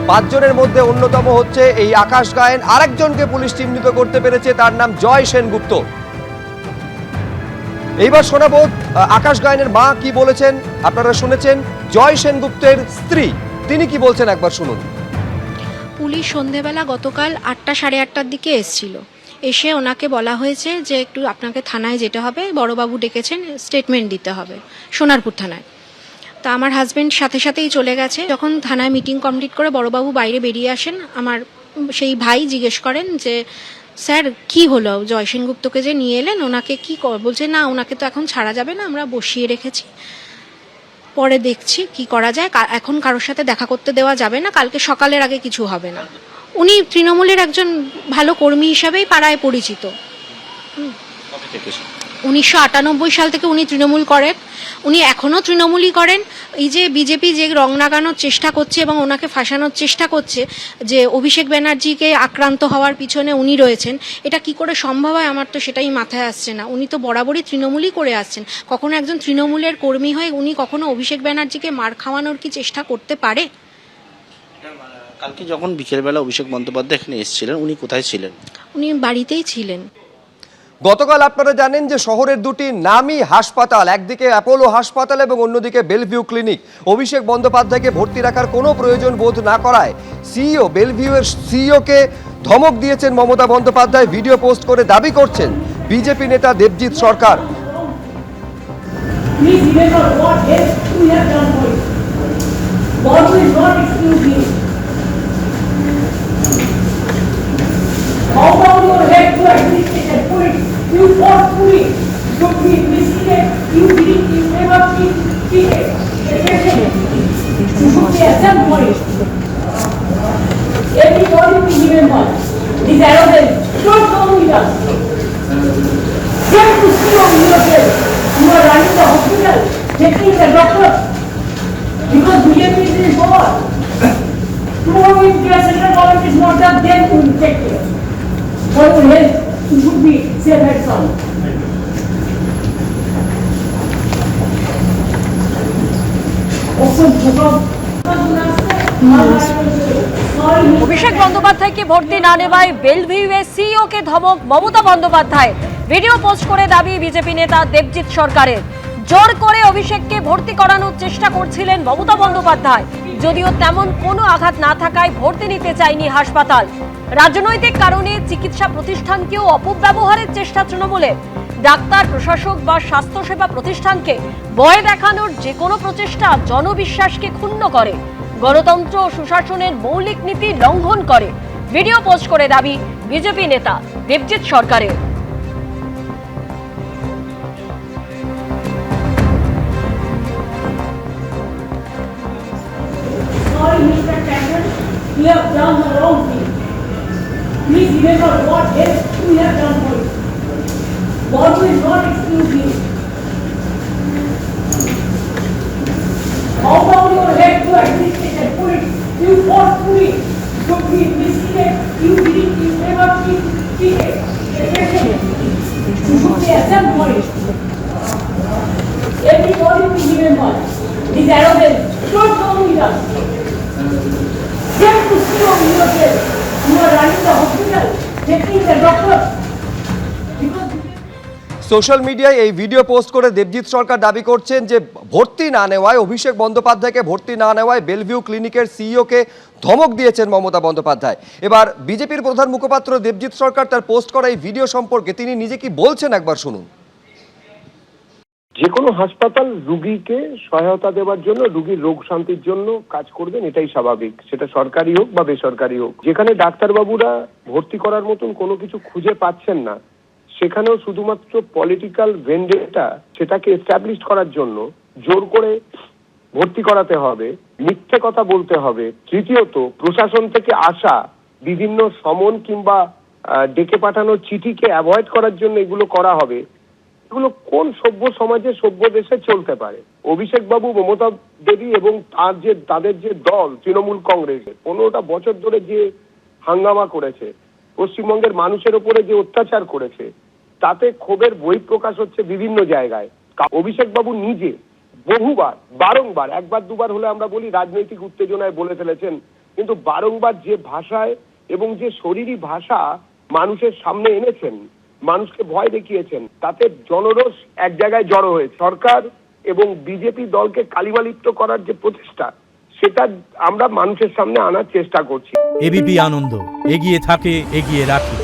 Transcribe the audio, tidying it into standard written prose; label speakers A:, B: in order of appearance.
A: পাঁচজনের মধ্যে অন্যতম হচ্ছে এই আকাশ গায়েন। আরেকজনকে পুলিশ চিহ্নিত করতে পেরেছে, তার নাম জয় সেনগুপ্ত। এইবার শোনাবো আকাশ গায়েনের মা কি বলেছেন। আপনারা শুনেছেন জয় সেনগুপ্তের স্ত্রী, তিনি কি বলছেন একবার শুনুন।
B: পুলিশ সন্ধেবেলা গতকাল 8টা সাড়ে 8টার দিকে এসেছিল। এসে ওনাকে বলা হয়েছে যে একটু আপনাকে থানায় যেতে হবে, বড়বাবু ডেকেছেন, স্টেটমেন্ট দিতে হবে সোনারপুর থানায়। তা আমার হাজব্যান্ড সাথে সাথেই চলে গেছে। যখন থানায় মিটিং কমপ্লিট করে বড়বাবু বাইরে বেরিয়ে আসেন, আমার সেই ভাই জিজ্ঞেস করেন যে স্যার কি হলো, জয় সেনগুপ্তকে যে নিয়ে এলেন ওনাকে কি বলছে, না ওনাকে তো এখন ছাড়া যাবে না, আমরা বসিয়ে রেখেছি, পরে দেখছি কি করা যায়, এখন কারোর সাথে দেখা করতে দেওয়া যাবে না, কালকে সকালের আগে কিছু হবে না। উনি তৃণমূলের একজন ভালো কর্মী হিসাবেই পাড়ায় পরিচিত। 1998 সাল থেকে উনি তৃণমূল করেন, উনি এখনও তৃণমূলই করেন। এই যে বিজেপি যে রং লাগানোর চেষ্টা করছে এবং ওনাকে ফাঁসানোর চেষ্টা করছে যে অভিষেক ব্যানার্জিকে আক্রান্ত হওয়ার পিছনে উনি রয়েছেন, এটা কি করে সম্ভব হয় আমার তো সেটাই মাথায় আসছে না। উনি তো বরাবরই তৃণমূলই করে আসছেন, কখনো একজন তৃণমূলের কর্মী হয়ে উনি কখনো অভিষেক ব্যানার্জিকে মার খাওয়ানোর কি চেষ্টা করতে পারে?
C: কালকে যখন বিকেলবেলা অভিষেক বন্দ্যোপাধ্যায় এখানে এসেছিলেন, উনি কোথায় ছিলেন?
B: উনি বাড়িতেই ছিলেন।
A: গতকাল আপনারা জানেন যে শহরের দুটি নামী হাসপাতাল, একদিকে অ্যাপোলো হাসপাতাল এবং অন্যদিকে বেলভিউ ক্লিনিক, অভিষেক বন্দ্যোপাধ্যায়কে ভর্তি রাখার কোনো প্রয়োজন বোধ না করায় সিইও, বেলভিউয়ের সিইওকে ধমক দিয়েছেন মমতা বন্দ্যোপাধ্যায়। ভিডিও পোস্ট করে দাবি করছেন বিজেপি নেতা দেবজিৎ সরকার।
D: How down your head to administration, police, you fought police, you misleaded, you didn't, you never cheated, you should be exempt for it. Everybody be remember, this arrogance, don't come with us. Just to see on yourself, you are running the hospital, taking the doctor, because BJP is in power. Tomorrow if the central government is not done, then we will take care. For your health, you should be safe and sound.
E: অভিষেক বন্দ্যোপাধ্যায়কে ভর্তি না নেওয়ায় বেলভিউয়ের সিইওকে ধমক Mamata Bandyopadhyay. Video post করে দাবি BJP নেতা দেবজিৎ সরকারের। জোর করে অভিষেককে ভর্তি করানোর চেষ্টা করছিলেন মমতা বন্দ্যোপাধ্যায়, যদিও তেমন কোনো আঘাত না থাকায় ভর্তি নিতে চায়নি হাসপাতাল। রাজনৈতিক কারণে চিকিৎসা প্রতিষ্ঠানকেও অপব্যবহারের চেষ্টা তৃণমূলের। ডাক্তার, প্রশাসক বা স্বাস্থ্যসেবা প্রতিষ্ঠানকে ভয় দেখানোর যে কোনো প্রচেষ্টা জনবিশ্বাসকে ক্ষুণ্ণ করে, গণতন্ত্র ও সুশাসনের মৌলিক নীতি লঙ্ঘন করে। ভিডিও পোস্ট করে দাবি বিজেপি নেতা দেবজিৎ সরকারের।
D: You have done the wrong thing. Please remember what else we have done for you. God will not excuse you. How down your head to administration, police, you fought police, you misleaded, you didn't, you never cheated, you should be exempt for it. Everybody will remember, this arrogance, don't come with us. Just to see on yourself, you are running the hospital, taking the doctor.
A: Social মিডিয়ায় এই video post করে দেবজিৎ সরকার দাবি করছেন যে ভর্তি না নেওয়ায়, অভিষেক বন্দ্যোপাধ্যায়কে ভর্তি না নেওয়ায় বেলভিউ ক্লিনিকের সিইওকে ধমক দিয়েছেন মমতা বন্দ্যোপাধ্যায়। এবার বিজেপির প্রধান মুখপাত্র দেবজিৎ সরকার তার পোস্ট করা এই ভিডিও সম্পর্কে তিনি নিজে কি বলছেন একবার শুনুন।
F: যে কোনো হাসপাতাল রুগীকে সহায়তা দেওয়ার জন্য, রুগীর রোগ শান্তির জন্য কাজ করবেন, এটাই স্বাভাবিক। সেটা সরকারি হোক বা বেসরকারি হোক। যেখানে ডাক্তারবাবুরা ভর্তি করার মতন কোনো কিছু খুঁজে পাচ্ছেন না, সেখানেও শুধুমাত্র পলিটিক্যাল ভেন্ডেটা, সেটাকে এস্টাবলিশ করার জন্য জোর করে ভর্তি করাতে হবে, মিথ্যে কথা বলতে হবে। তৃতীয়ত, প্রশাসন থেকে আসা বিভিন্ন সমন কিংবা ডেকে পাঠানোর চিঠিকে অ্যাভয়েড করার জন্য এগুলো করা হবে। এগুলো কোন সভ্য সমাজে, সভ্য দেশে চলতে পারে? অভিষেক বাবু, মমতা দেবী এবং তাদের যে দল তৃণমূল কংগ্রেসের 15টা বছর ধরে যে হাঙ্গামা করেছে, পশ্চিমবঙ্গের মানুষের উপরে যে অত্যাচার করেছে, তাতে ক্ষোভের বহিঃপ্রকাশ হচ্ছে বিভিন্ন জায়গায়। অভিষেক বাবু নিজে বহুবার, বারংবার, একবার দুবার হলে আমরা বলি রাজনৈতিক উত্তেজনায় বলে ফেলেছেন কিন্তু বারংবার যে ভাষায় এবং যে শরীরী ভাষা মানুষের সামনে এনেছেন, মানুষকে ভয় দেখিয়েছেন, তাতে জনরোষ এক জায়গায় জড়ো হয়েছে। সরকার এবং বিজেপি দলকে কালিমালিপ্ত করার যে প্রচেষ্টা, সেটা আমরা মানুষের সামনে আনার চেষ্টা করছি।
G: এবিপি আনন্দ, এগিয়ে থাকে, এগিয়ে রাখে।